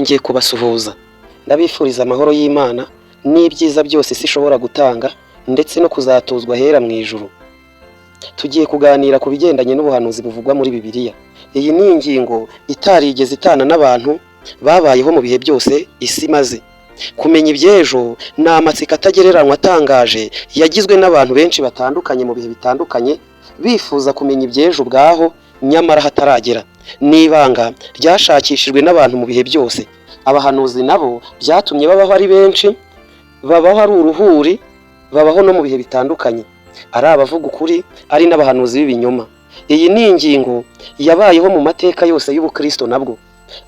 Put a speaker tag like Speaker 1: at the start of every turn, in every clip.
Speaker 1: nongeye kubasuhuza ndabifuriza amahoro y'Imana n'ibyiza byose isi ishobora gutanga ndetse no kuzatuzwa hera mu ijuru. Tugiye kuganira ku bigendanye n'ubuhanuzi buvugwa muri Bibiliya. Iyi ni ingingo itarigeze itana n'abantu babayeho mu bihe byose isi maze. Kumenya iby'ejo ni amatsiko atagereranywa atangaje yagizwe n'abantu benshi batandukanye mu bihe bitandukanye bifuza kumenya iby'ejo ubwaho nyamara hataragera. N'ibanga ryashakishijwe n'abantu mu bihe byose. Abahanuzi nabo byatumye babaho ari benshi, babaho ari uruhuri, babaho no mu bihe bitandukanye, ari abavuga ukuri ari n'abahanuzi b'ibinyoma. Iyi ni ingingo yabayeho mu mateka yose y'ubukristo nabwo.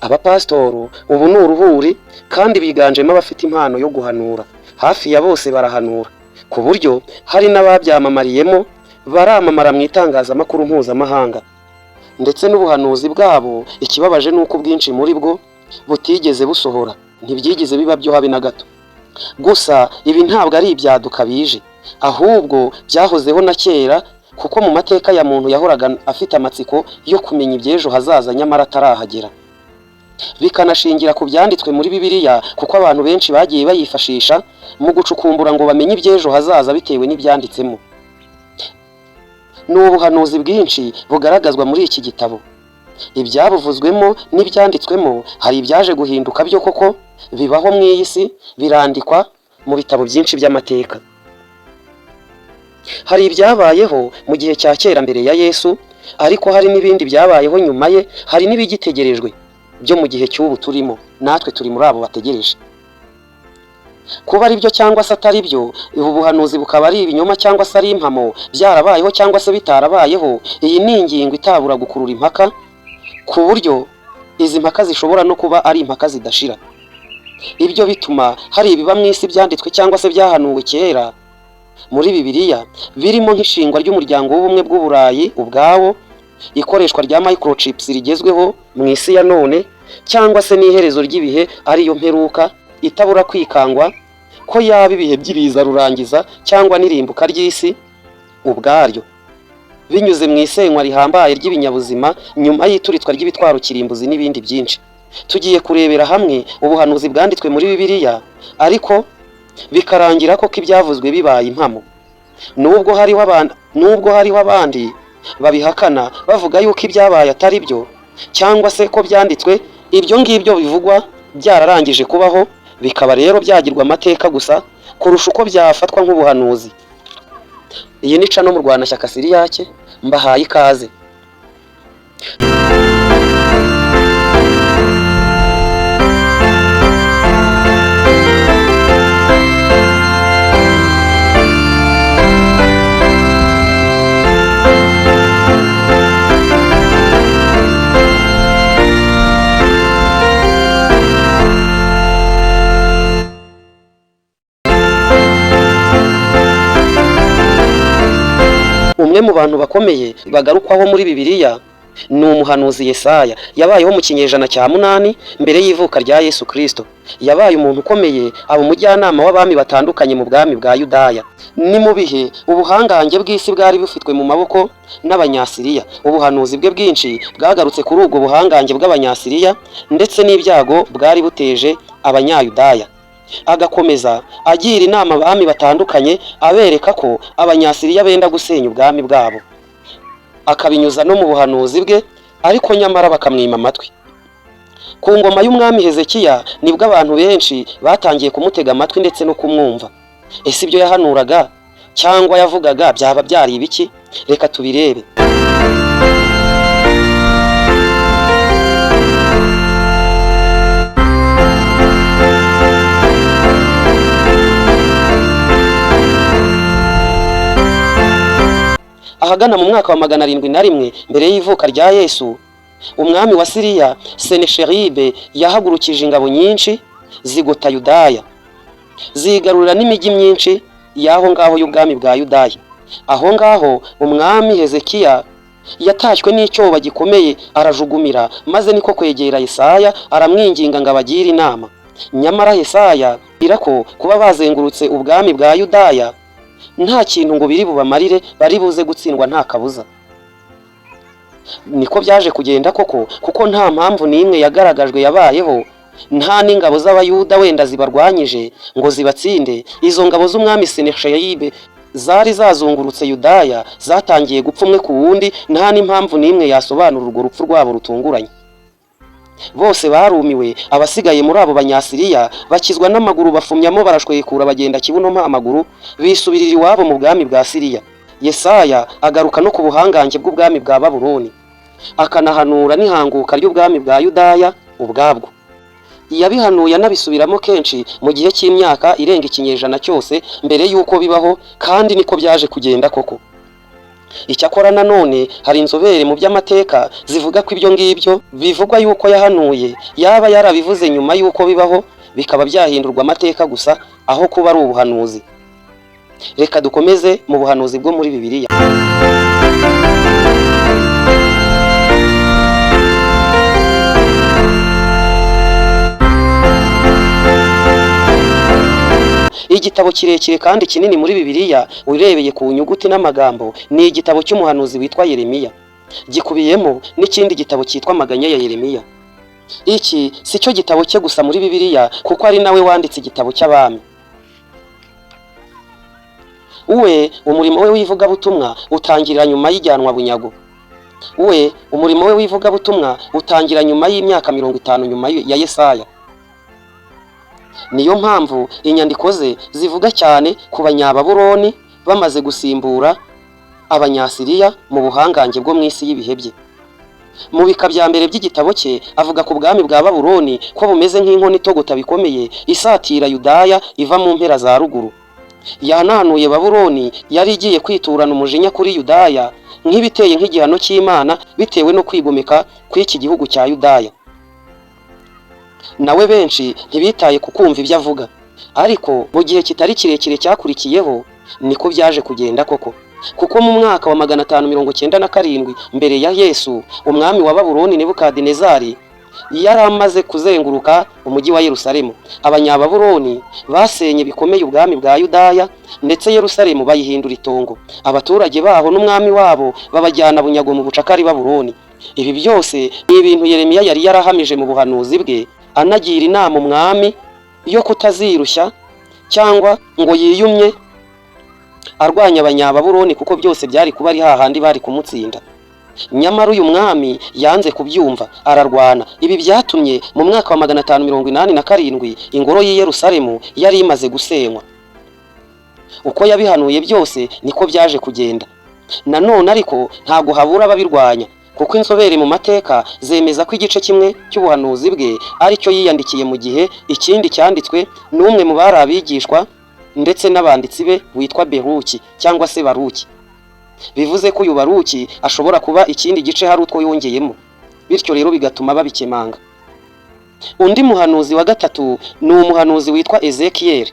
Speaker 1: Abapasitoro ubu ni uruhuri kandi biganjemo abafite impano yo guhanura. Hafi ya bose barahanura ku buryo hari n'ababyamamariyemo baramamara mu itangazamakuru mpuzamahanga. Ndetse n'ubuhanuzi bwabo ikibabaje nuko bwinshi muri bwo butigeze busohora, ntibyigeze biba byo habe na gato. Gusa ibi ntabwo ari ibyaduka bije, ahubwo byahozeho na kera, kuko mu mateka ya muntu yahoraga afite amatsiko yo kumenya iby'ejo hazaza nyamara atarahagera. Bikanashingira ku byanditswe muri Bibiliya, kuko abantu benshi bagiye bayifashisha mu gucukumbura ngo bamenye iby'ejo hazaza bitewe n'ibyanditsemo. Ni ubuhanuzi bwinshi bugaragazwa muri iki gitabo. Ibyabuvuzwemo n'ibyanditswemo hari ibyaje guhinduka byo koko bibaho mu iyi si, birandikwa mu bitabo byinshi by'amateka. Hari ibyabayeho mu gihe cya kera mbere ya Yesu, ariko hari n'ibindi byabayeho nyuma ye, hari n'ibigitegerejwe byo mu gihe cy'ubu turimo, natwe turi muri abo bategereje. Kuba ari byo cyangwa se atari byo, ubu buhanuzi bukaba ari ibinyoma cyangwa se ari impamo, byarabayeho cyangwa se bitarabayeho, iyi ni ingingo itabura gukurura impaka, ku buryo izi mpaka zishobora no kuba ari impaka zidashira. Ibyo bituma hari ibiba mu isi byanditswe cyangwa se byahanuwe kera muri Bibiliya, birimo nk'ishingwa ry'umuryango w'ubumwe bw'Uburayi ubwawo, ikoreshwa rya microchips rigezweho mu isi ya none, cyangwa se n'iherezo ry'ibihe ariyo mperuka itabura kwikangwa ko yaba ibihe by'ibiza rurangiza cyangwa n'irimbuka ry'isi ubwaryo, binyuze mu isenywa rihambaye ry'ibinyabuzima nyuma y'ituritwa ry'ibitwaro kirimbuzi n'ibindi byinshi. Tugiye kurebera hamwe ubuhanuzi bwanditswe muri Bibiliya, ariko bikarangira ko ibyavuzwe bibaye impamo. Nubwo hariho abandi babihakana bavuga yuko ibyabaye atari byo, cyangwa se ko byanditswe ibyo ngibyo bivugwa byararangije kubaho, bikaba rero byagirwa amateka gusa kurusha uko byafatwa nk'ubuhanuzi. Iyi ni Cano mu Rwanashyaka Siriyake, mbahaye ikaze. Umwe mu bantu bakomeye bagarukwaho muri Bibiliya ni umuhanuzi Yesaya. Yabayeho mu kinyejana cya 8 mbere y'ivuka rya Yesu Kristo. Yabaye umuntu ukomeye, aba umujyanama w'abami batandukanye mu bwami bwa Yudaya. Ni mu bihe ubuhangange bw'isi bwari bufitwe mu maboko n'Abanyasiriya. Ubuhanuzi bwe bwinshi bwagarutse kuri ubwo buhangange bw'Abanyasiriya ndetse n'ibyago bwari buteje Abanyayudaya. Agakomeza agira inama abami batandukanye, abereka ko Abanyasiriya benda gusenya ubwami bwabo. Akabinyuza no mu buhanuzi bwe, ariko nyamara bakamwima amatwi. Ku ngoma y'umwami Hezekiya nibwo abantu benshi batangiye kumutega amatwi ndetse no kumwumva. Ese ibyo yahanuraga cyangwa yavugaga byaba byari ibiki? Reka tubirebe. Ahagana mu mwaka wa 701 mbere y'ivuka rya Yesu, umwami wa Siriya Senesheribe yahagurukije ingabo nyinshi zigota Yudaya, zigarurira n'imijyi myinshi y'aho ngaho y'ubwami bwa Yudaya. Aho ngaho umwami Hezekiya yatashywe n'icyoba gikomeye, arajugumira, maze niko kwegera Yesaya aramwinginga ngo abagire inama. Nyamara Yesaya birako kuba bazengurutse ubwami bwa Yudaya nta kintu ngo biri bubamarire, bari buze gutsindwa nta kabuza. Niko byaje kugenda koko, kuko nta mpamvu n'imwe yagaragajwe yabayeho nta n'ingabo z'abayuda wenda zibarwanyije ngo zibatsinde. Izo ngabo z'umwami Senakeribu zari zazungurutse Yudaya zatangiye gupfa umwe ku wundi, nta n'impamvu n'imwe yasobanura urwo rupfu rwabo rutunguranye. Bose barumiwe, abasigaye muri abo banyasiriya bakizwa n'amaguru, bafumyamo barashwekura bagenda kibuno mpamaguru, bisubirira iwabo mu bwami bwa Siriya. Yesaya agaruka no ku buhangange bw'ubwami bwa Babuloni, akanahanura n'ihanguka ry'ubwami bwa Yudaya ubwabwo. Yabihanuye anabisubiramo kenshi mu gihe cy'imyaka irenga ikinyejana cyose mbere y'uko bibaho, kandi niko byaje kugenda koko. Icyakora nanone hari inzobere mu by'amateka zivuga ko ibyo ngibyo bivugwa yuko yahanuye yaba yarabivuze nyuma y'uko bibaho, bikaba byahindurwa amateka gusa aho kuba ari ubuhanuzi. Reka dukomeze mu buhanuzi bwo muri Bibiliya. Igitabo kirekire kandi kinini muri Bibiliya urebeye ku nyuguti n'amagambo ni igitabo cy'umuhanuzi witwa Yeremiya. Gikubiyemo n'ikindi gitabo cyitwa Amaganya ya Yeremiya. Iki si cyo gitabo cye gusa muri Bibiliya, kuko ari nawe wanditse igitabo cy'abami. Umurimo we w'ivugabutumwa utangirira nyuma y'ijyanwa bunyago. Umurimo we w'ivugabutumwa utangira nyuma y'imyaka 50 nyuma ya Yesaya. Niyo mpamvu inyandiko ze zivuga cyane ku Banyababuloni bamaze gusimbura Abanyasiriya mu buhangange bwo mu isi y'ibihe bye. Mu bika bya mbere by'igitabo cye avuga ku bwami bwa Babuloni ko bumeze nk'inkoni itogota bikomeye isatira Yudaya iva mu mpera za ruguru. Yanahanuye Babuloni yari igiye kwiturana umujinya kuri Yudaya nk'ibiteye nk'igihano cy'Imana bitewe no kwigomeka kw'iki gihugu cya Yudaya. Nawe benshi ntibitaye ku kumva ibyo avuga, ariko mu gihe kitari kirekire cyakurikiyeho niko byaje kugenda koko. Kuko mu mwaka wa 597 mbere ya Yesu, umwami wa Babuloni Nebukadinezari yari amaze kuzenguruka umujyi wa Yerusalemu. Abanyababuloni basenye bikomeye ubwami bwa Yudaya, ndetse Yerusalemu bayihindura itongo. Abaturage baho n'umwami wabo babajyana bunyago mu bucakari Babuloni. Ibi byose ni ibintu Yeremiya yari yarahamije mu buhanuzi bwe, anagira inama umwami yo kutazirushya cyangwa ngo yiyumye arwanya Abanyababuloni, kuko byose byari kuba ari hahandi bari kumutsinda. Nyamara uyu mwami yanze kubyumva, ararwana. Ibi byatumye mu mwaka wa 587 ingoro y'i Yerusalemu yari imaze gusenywa. Uko yabihanuye byose niko byaje kugenda. Nanone ariko ntago habura ababirwanya, kuko inzobere mu mateka zemeza ko igice kimwe cy'ubuhanuzi bwe ari cyo yiyandikiye mu gihe ikindi cyanditswe n'umwe mu bari abigishwa ndetse n'abanditsi be witwa Beruki cyangwa se Baruki. Bivuze ko uyu Baruki ashobora kuba ikindi gice hari utwo yongeyemo, bityo rero bigatuma babikemanga. Undi muhanuzi wa gatatu ni umuhanuzi witwa Ezekiyeli.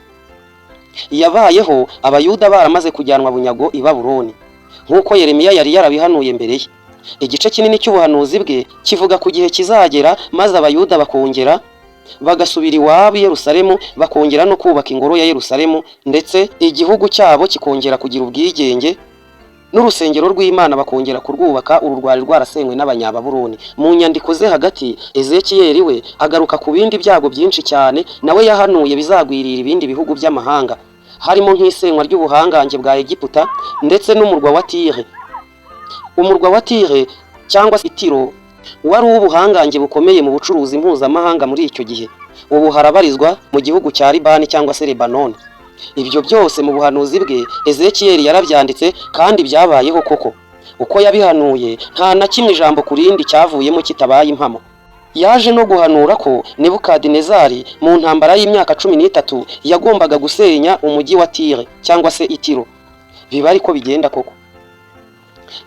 Speaker 1: Yabayeho Abayuda baramaze kujyanwa bunyago i Babuloni, nk'uko Yeremiya yari yarabihanuye mbere ye. Igice kinini cy'ubuhanuzi bwe kivuga ku gihe kizagera maze Abayuda bakongera bagasubira iwabo i Yerusalemu, bakongera no kubaka ingoro ya Yerusalemu, ndetse igihugu cyabo kikongera kugira ubwigenge, n'urusengero rw'Imana bakongera kurwubaka, uru rwari rwarasenywe n'Abanyababuloni. Mu nyandiko ze hagati, Ezekiyeli we agaruka ku bindi byago byinshi cyane nawe yahanuye bizagwirira ibindi bihugu by'amahanga, harimo nk'isenywa ry'ubuhangange bwa Egiputa ndetse n'umurwa wa Tire. Umurwa wa Tire cyangwa se Tiro wari ubuhangange bukomeye mu bucuruzi mpuzamahanga muri icyo gihe. Ubu harabarizwa mu gihugu cya Libani cyangwa se Lebanon. Ibyo byose mu buhanuzi bwe Ezekiyeli yarabyanditse, kandi byabayeho koko. Uko yabihanuye nta na kimwe ijambo ku rindi cyavuyemo kitabaye impamo. Yaje no guhanura ko Nebukadinezari mu ntambara y'imyaka 13 yagombaga gusenya umujyi wa Tire cyangwa se Itiro. Biba ariko bigenda koko.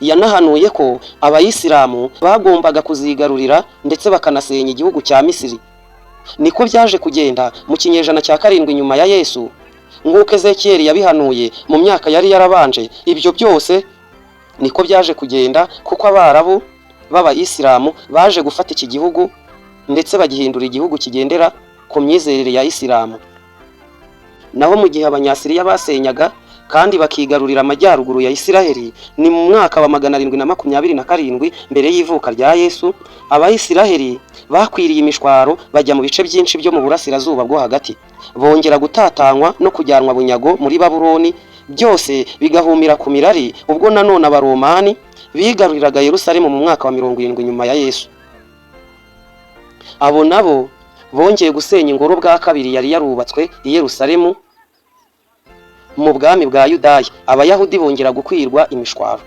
Speaker 1: Yanahanuye ko Abayisilamu bagombaga kuzigarurira ndetse bakanasenya igihugu cya Misiri. Niko byaje kugenda mu kinyejana cya 7 nyuma ya Yesu, nk'uko Ezekiyeli yabihanuye mu myaka yari yarabanje. Ibyo byose niko byaje kugenda, kuko Abarabu b'Abayisilamu baje gufata iki gihugu ndetse bagihindura igihugu kigendera ku myizerere ya Isilamu. Naho mu gihe Abanyasiriya basenyaga kandi bakigarurira amajyaruguru ya Isiraheli ni mu mwaka wa 727 mbere y'ivuka rya Yesu. Abayisiraheli bakwiriye imishwaro bajya mu bice byinshi byo mu burasirazuba bwo hagati, bongera gutatanywa no kujyanwa bunyago muri Babuloni, byose bigahumira ku mirari ubwo nanone abaromani bigaruriraga Yerusalemu mu mwaka wa 70 nyuma ya Yesu. Abo nabo bongeye gusenya ingoro bwa kabiri yari yarubatswe i Yerusalemu mu bwami bwa Yudaya. Abayahudi bongera gukwirwa imishwaro.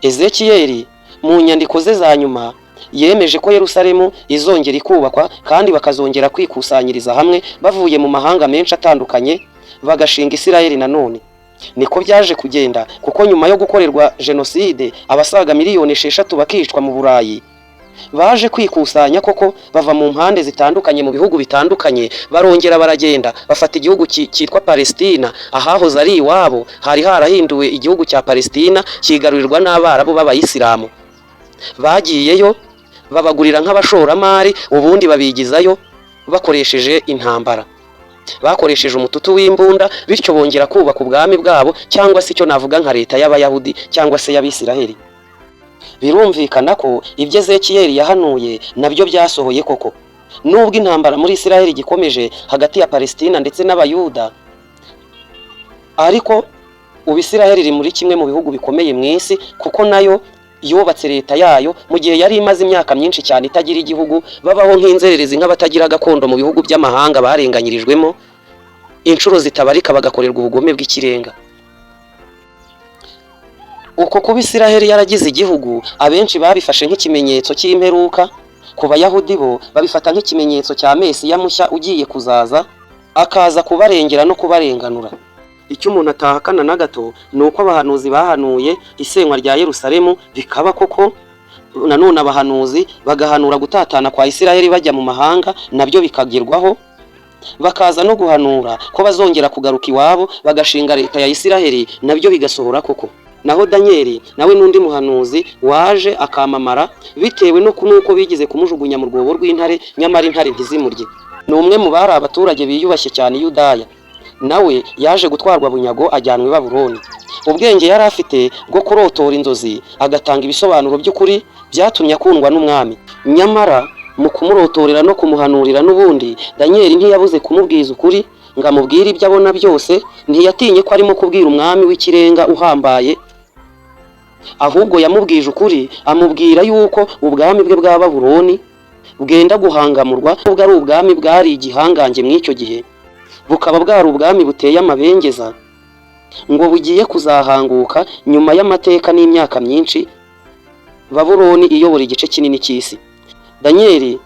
Speaker 1: Ezekiyeli mu nyandiko ze za nyuma yemeje ko Yerusalemu izongera ikubakwa kandi bakazongera kwikusanyiriza hamwe bavuye mu mahanga menshi atandukanye bagashinga Isiraheli nanone. Niko byaje kugenda, kuko nyuma yo gukorerwa jenoside abasaga miliyoni 6 bakicwa mu Burayi, baje kwikusanya koko bava mu mpande zitandukanye mu bihugu bitandukanye, barongera baragenda bafata igihugu cyitwa Palestina. Ahahoze ari iwabo hari harahinduwe igihugu cya Palestina, kigarurirwa n'Abarabu b'Abayisilamu. Bagiyeyo babagurira nk'abashoramari, ubundi babigizayo bakoresheje intambara, bakoresheje umututu w'imbunda, bityo bongera kubaka ubwami bwabo, cyangwa se icyo navuga nka leta y'Abayahudi cyangwa se y'Abisiraheli. Birumvikana ko ibyo Ezekiyeli yahanuye nabyo byasohoye koko. Nubwo intambara muri Isiraheli gikomeje hagati ya Palestina ndetse n'Abayuda, ariko ubu Isiraheli iri muri kimwe mu bihugu bikomeye mu isi, kuko nayo yubatse leta yayo mu gihe yari imaze imyaka myinshi cyane itagira igihugu, babaho nk'inzererezi nk'abatagira gakondo mu bihugu by'amahanga barenganyirijwemo inshuro zitabarika, bagakorerwa ubugome bw'ikirenga. Uko kuba Isiraheli yaragize igihugu, abenshi babifashe nk'ikimenyetso cy'imperuka. Ku Bayahudi bo babifata nk'ikimenyetso cya Mesiya mushya ugiye kuzaza, akaza kubarengera no kubarenganura. Icyo umuntu atahakana na gato ni uko abahanuzi bahanuye isenywa rya Yerusalemu bikaba koko, nanone abahanuzi bagahanura gutatana kwa Isiraheli bajya mu mahanga, nabyo bikagirwaho. Bakaza no guhanura ko bazongera kugaruka iwabo bagashinga leta ya Isiraheli, nabyo bigasohora koko. Naho Danieli nawe n'undi muhanuzi waje akamamara bitewe nuko bigize kumujugunya mu rwobo rw'intare, nyamara intare ntizimurye. Ni umwe mu bari abaturage biyubashye cyane Yudaya, nawe yaje gutwarwa bunyago ajyanwa i Babuloni. Ubwenge yari afite bwo kurotora inzozi agatanga ibisobanuro by'ukuri byatumye akundwa n'umwami. Nyamara mu kumurotorera no kumuhanurira n'ubundi, Danieli ntiyabuze kumubwiza ukuri ngo amubwire ibyo abona byose. Ntiyatinye ko arimo kubwira umwami w'ikirenga uhambaye, ahubwo yamubwije ukuri, amubwira yuko ubwami bwe bwa Babuloni bwenda guhangamurwa, ubwo ari ubwami bwari igihangange mw'icyo gihe, bukaba bwari ubwami buteye amabengeza, ngo bugiye kuzahanguka nyuma y'amateka n'imyaka myinshi, Babuloni iyobora igice kinini cy'isi. Danieli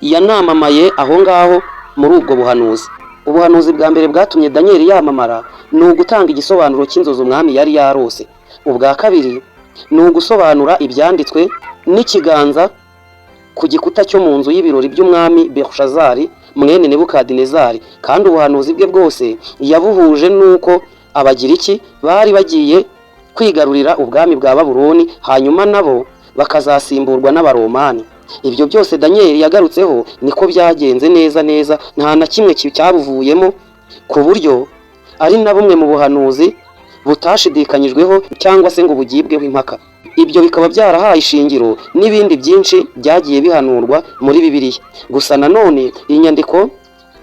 Speaker 1: yanamamaye aho ngaho muri ubwo buhanuzi. Ubuhanuzi bwa mbere bwatumye Danieli yamamara ni ugutanga igisobanuro cy'inzozi umwami yari yarose. Ubwa kabiri ni ugusobanura ibyanditswe n'ikiganza ku gikuta cyo mu nzu y'ibirori by'umwami Belushazari mwene Nebukadinezari, kandi ubuhanuzi bwe bwose yabuhuje nuko Abagiriki bari bagiye kwigarurira ubwami bwa Babuloni, hanyuma nabo bakazasimburwa n'Abaromani. Ibyo byose Danieli yagarutseho niko byagenze neza, nta na kimwe cyabuvuyemo, ku buryo ari na bumwe mu buhanuzi butashidikanyijweho cyangwa se ngo bugibweho impaka. Ibyo bikaba byarahaye ishingiro n'ibindi byinshi byagiye bihanurwa muri Bibiliya. Gusa nanone inyandiko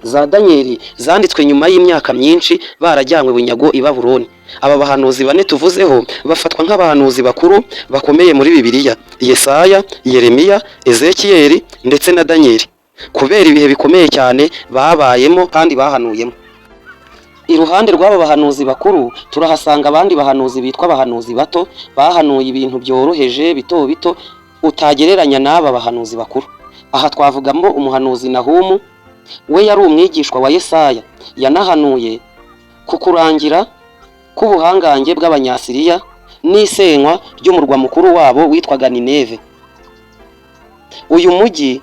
Speaker 1: za Danieli zanditswe nyuma y'imyaka myinshi barajyanywe bunyago i Babuloni. Aba bahanuzi bane tuvuzeho bafatwa nk'abahanuzi bakuru bakomeye muri Bibiliya: Yesaya, Yeremiya, Ezekiyeli ndetse na Danieli, kubera ibihe bikomeye cyane babayemo kandi bahanuyemo. Iruhande rw'aba bahanuzi bakuru turahasanga abandi bahanuzi bitwa abahanuzi bato, bahanuye ibintu byoroheje bito bito utagereranya n'aba bahanuzi bakuru. Aha twavugamo umuhanuzi Nahumu, we yari umwigishwa wa Yesaya, yanahanuye ku kurangira k'ubuhangange bw'Abanyasiriya n'isenywa ry'umurwa mukuru wabo witwaga Nineve. Uyu mujyi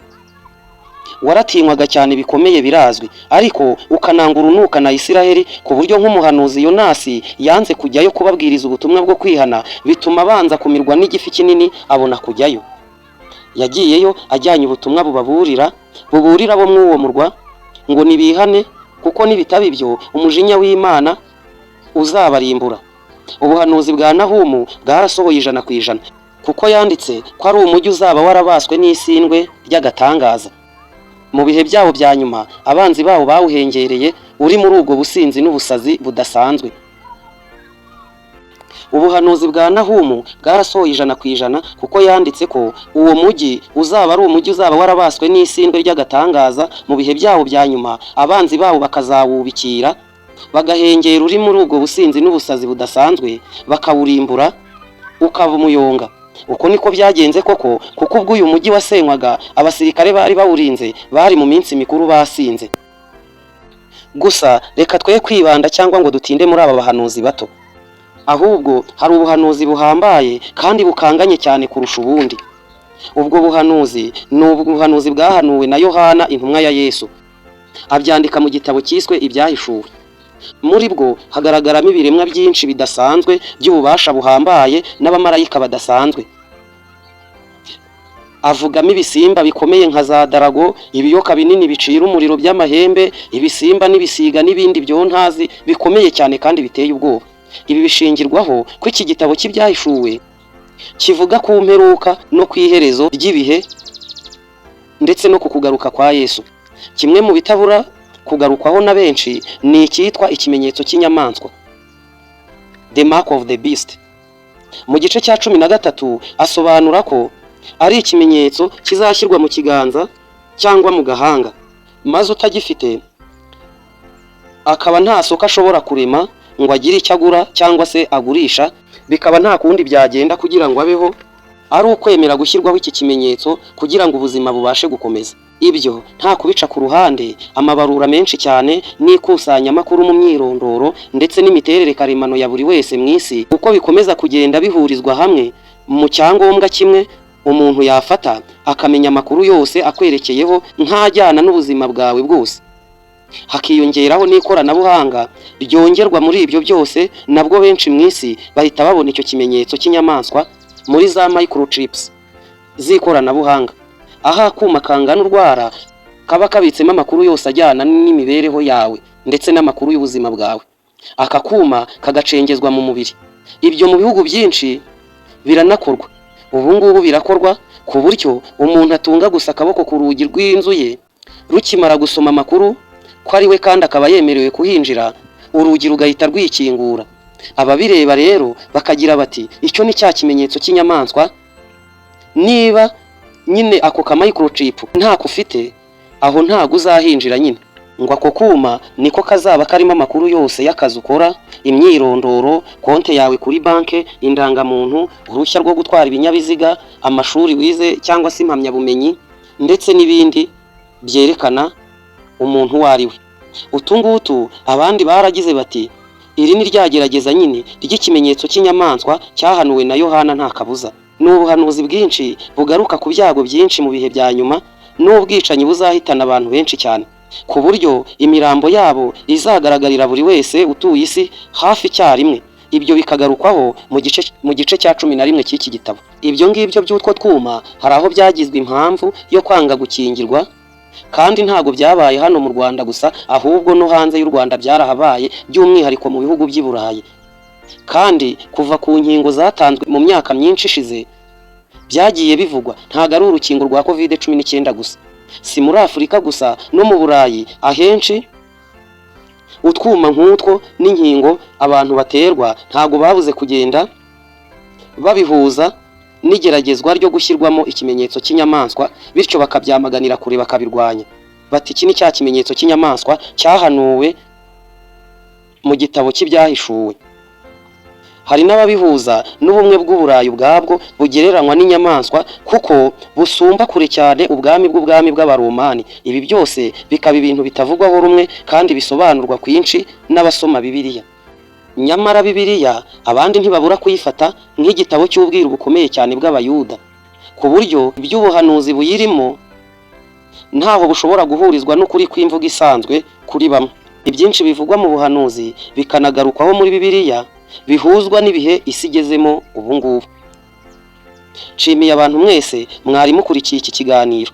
Speaker 1: waratinywaga cyane bikomeye birazwi, ariko ukananga urunuka na Isiraheli, ku buryo nk'umuhanuzi Yonasi yanze kujyayo kubabwiriza ubutumwa bwo kwihana, bituma abanza kumirwa n'igifi kinini abona kujyayo. Yagiyeyo ajyanye ubutumwa buburira abo mw'uwo murwa ngo nibihane, kuko nibitaba ibyo umujinya w'Imana uzabarimbura. ubuhanuzi bwa Nahumu bwarasohoye 100%, kuko yanditse ko ari umujyi uzaba warabaswe n'isindwe ry'agatangaza. Mu bihe byabo bya nyuma abanzi bawo bawuhengereye uri muri ubwo businzi n'ubusazi budasanzwe. Ubuhanuzi bwa Nahumu bwarasohoye 100%, kuko yanditse ko uwo mujyi uzaba ari umujyi uzaba warabaswe n'isindwe ry'agatangaza. Mu bihe byabo bya nyuma abanzi bawo bakazawubikira bagahengera uri muri ubwo businzi n'ubusazi budasanzwe, bakawurimbura ukaba umuyonga. Uko niko byagenze koko, kuko ubwo uyu mujyi wasenywaga abasirikare bari bawurinze bari mu minsi mikuru basinze. Gusa reka twe kwibanda cyangwa ngo dutinde muri aba bahanuzi bato, ahubwo hari ubuhanuzi buhambaye kandi bukanganye cyane kurusha ubundi. Ubwo buhanuzi ni ubuhanuzi bwahanuwe na Yohana intumwa ya Yesu, abyandika mu gitabo cyiswe Ibyahishuwe. Muri bwo hagaragaramo ibiremwa byinshi bidasanzwe by'ububasha buhambaye n'abamarayika badasanzwe. Avugamo ibisimba bikomeye nka za darago, ibiyoka binini bicira umuriro by'amahembe, ibisimba n'ibisiga n'ibindi byontazi bikomeye cyane kandi biteye ubwoba. Ibi bishingirwaho ko iki gitabo cy'Ibyahishuwe kivuga ku mperuka no ku iherezo ry'ibihe ndetse no ku kugaruka kwa Yesu. Kimwe mu bitabura kugarukwaho na benshi ni icyitwa ikimenyetso cy'inyamaswa, the mark of the beast. Mu gice cya 13 asobanura ko ari ikimenyetso kizashyirwa mu kiganza cyangwa mu gahanga, maze utagifite akaba nta soko ashobora kurema ngo agire icyo agura cyangwa se agurisha, bikaba nta kundi byagenda kugira ngo abeho, ari ukwemera gushyirwaho iki kimenyetso kugira ngo ubuzima bubashe gukomeza. Ibyo nta kubica ku ruhande, amabarura menshi cyane n'ikusanya-makuru mu myirondoro ndetse n'imiterere karemano ya buri wese mu isi, uko bikomeza kugenda bihurizwa hamwe mu cyangombwa kimwe umuntu yafata akamenya amakuru yose akwerekeyeho ntajyana n'ubuzima bwawe bwose. Hakiyongeraho n'ikoranabuhanga ryongerwa muri ibyo byose, nabwo benshi mu isi bahita babona icyo kimenyetso cy'inyamaswa muri za microchips z'ikoranabuhanga, aho akuma kangana urwara kaba kabitsemo amakuru yose ajyana n'imibereho yawe ndetse n'amakuru y'ubuzima bwawe. Aka kuma kagacengezwa mu mubiri. Ibyo mu bihugu byinshi biranakorwa. Ubu ngubu birakorwa ku buryo umuntu atunga gusa akaboko ku rugi rw'inzu ye, rukimara gusoma amakuru ko ari we kandi akaba yemerewe kuhinjira, urugi rugahita rwikingura. Ababireba rero bakagira bati icyo ni cya kimenyetso cy'inyamaswa. Niba nyine ako ka microchip ntako ufite, aho ntago uzahinjira nyine, ngo ako kuma niko kazaba karimo amakuru yose y'akazi ukora, imyirondoro, konte yawe kuri banke, indangamuntu, uruhushya rwo gutwara ibinyabiziga, amashuri wize cyangwa se impamyabumenyi ndetse n'ibindi byerekana umuntu uwo ari we. Utungutu abandi baragize bati iri ni ryagerageza nyine ry'ikimenyetso cy'inyamaswa cyahanuwe na Yohana nta kabuza. Ni ubuhanuzi bwinshi bugaruka ku byago byinshi mu bihe bya nyuma n'ubwicanyi buzahitana abantu benshi cyane, ku buryo imirambo yabo izagaragarira buri wese utuye isi hafi icyarimwe. Ibyo bikagarukwaho mu gice cya 11 cy'iki gitabo. Ibyo ngibyo by'utwo twuma hari aho byagizwe impamvu yo kwanga gukingirwa, kandi ntago byabaye hano mu Rwanda gusa, ahubwo no hanze y'u Rwanda byarahabaye, by'umwihariko mu bihugu by'i Burayi. Kandi kuva ku nkingo zatanzwe mu myaka myinshi ishize byagiye bivugwa, ntago ari urukingo rwa COVID-19 gusa, si muri Afurika gusa, no mu Burayi ahenshi utwuma nk'utwo n'inkingo abantu baterwa ntago babuze kugenda babihuza n'igeragezwa ryo gushyirwamo ikimenyetso cy'inyamaswa, bityo bakabyamaganira kure bakabirwanya. Bati iki ni cya kimenyetso cy'inyamaswa cyahanuwe mu gitabo cy'Ibyahishuwe. Hari n'ababihuza n'ubumwe bw'Uburayi ubwabwo bugereranywa n'inyamaswa kuko busumba kure cyane ubwami bw'Abaromani. Ibi byose bikaba ibintu bitavugwaho rumwe kandi bisobanurwa kwinshi n'abasoma Bibiliya. Nyamara Bibiliya abandi ntibabura kuyifata nk'igitabo cy'ubwiru bukomeye cyane bw'Abayuda, ku buryo iby'ubuhanuzi buyirimo ntaho bushobora guhurizwa n'ukuri kw'imvugo isanzwe kuri bamwe. Ibyinshi bivugwa mu buhanuzi bikanagarukwaho muri Bibiliya bihuzwa n'ibihe isi igezemo ubu ngubu. Nshimiye abantu mwese mwari mukurikiye iki kiganiro.